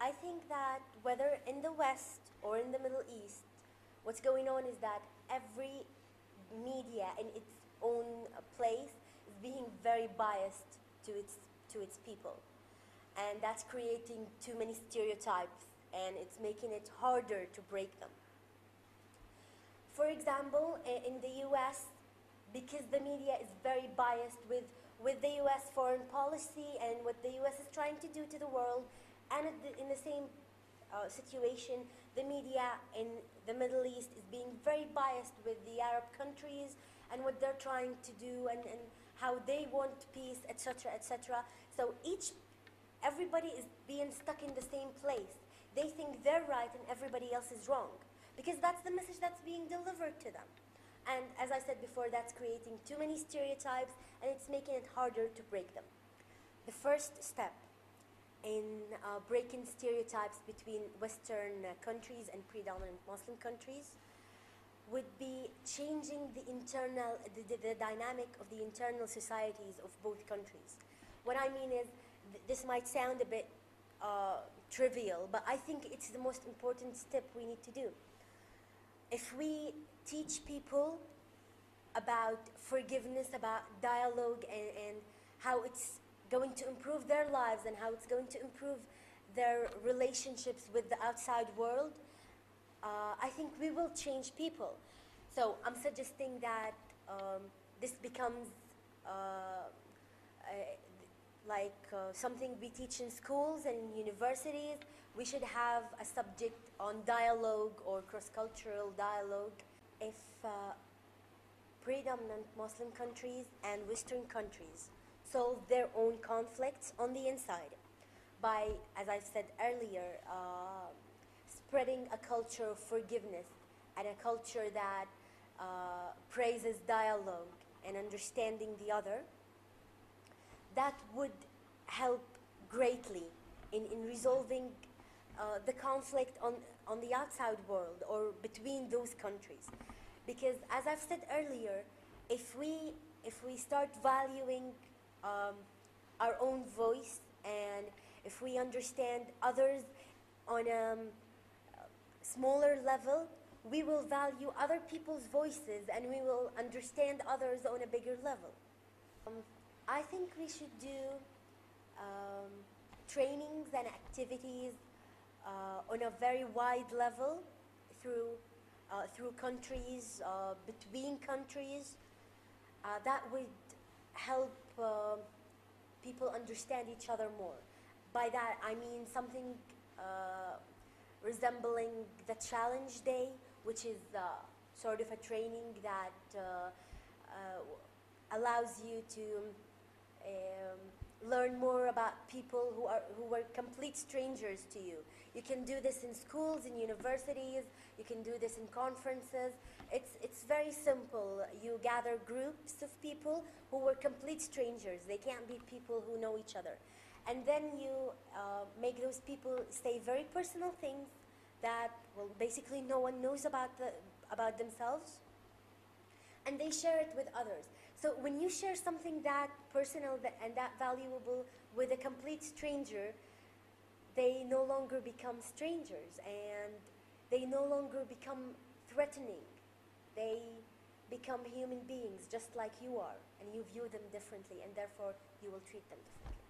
I think that whether in the West or in the Middle East, what's going on is that every media in its own place is being very biased to its people, and that's creating too many stereotypes, and it's making it harder to break them. For example, in the U.S., because the media is very biased with the U.S. foreign policy and what the U.S. is trying to do to the world, and in the same situation, the media in the Middle East is being very biased with the Arab countries and what they're trying to do and how they want peace, etc., etc. So everybody is being stuck in the same place. They think they're right and everybody else is wrong, because that's the message that's being delivered to them. And as I said before, that's creating too many stereotypes, and it's making it harder to break them. The first step in breaking stereotypes between Western countries and predominant Muslim countries would be changing the dynamic of the internal societies of both countries. What I mean is, this might sound a bit trivial, but I think it's the most important step we need to do. If we teach people about forgiveness, about dialogue, and how it's going to improve their lives and how it's going to improve their relationships with the outside world, I think we will change people. So I'm suggesting that this becomes something we teach in schools and in universities. We should have a subject on dialogue or cross-cultural dialogue. If predominant Muslim countries and Western countries solve their own conflicts on the inside by, as I said earlier, spreading a culture of forgiveness and a culture that praises dialogue and understanding the other, that would help greatly in resolving the conflict on the outside world or between those countries. Because as I've said earlier, if we start valuing our own voice, and if we understand others on a smaller level, we will value other people's voices and we will understand others on a bigger level. I think we should do trainings and activities on a very wide level through countries, between countries. That would help people understand each other more. By that I mean something resembling the Challenge Day, which is sort of a training that allows you to learn more about people who were complete strangers to you. You can do this in schools, in universities, you can do this in conferences. It's very simple. You gather groups of people who were complete strangers. They can't be people who know each other. And then you make those people say very personal things that, well, basically no one knows about themselves, and they share it with others. So when you share something that personal and that valuable with a complete stranger, they no longer become strangers, and they no longer become threatening. They become human beings just like you are, and you view them differently, and therefore you will treat them differently.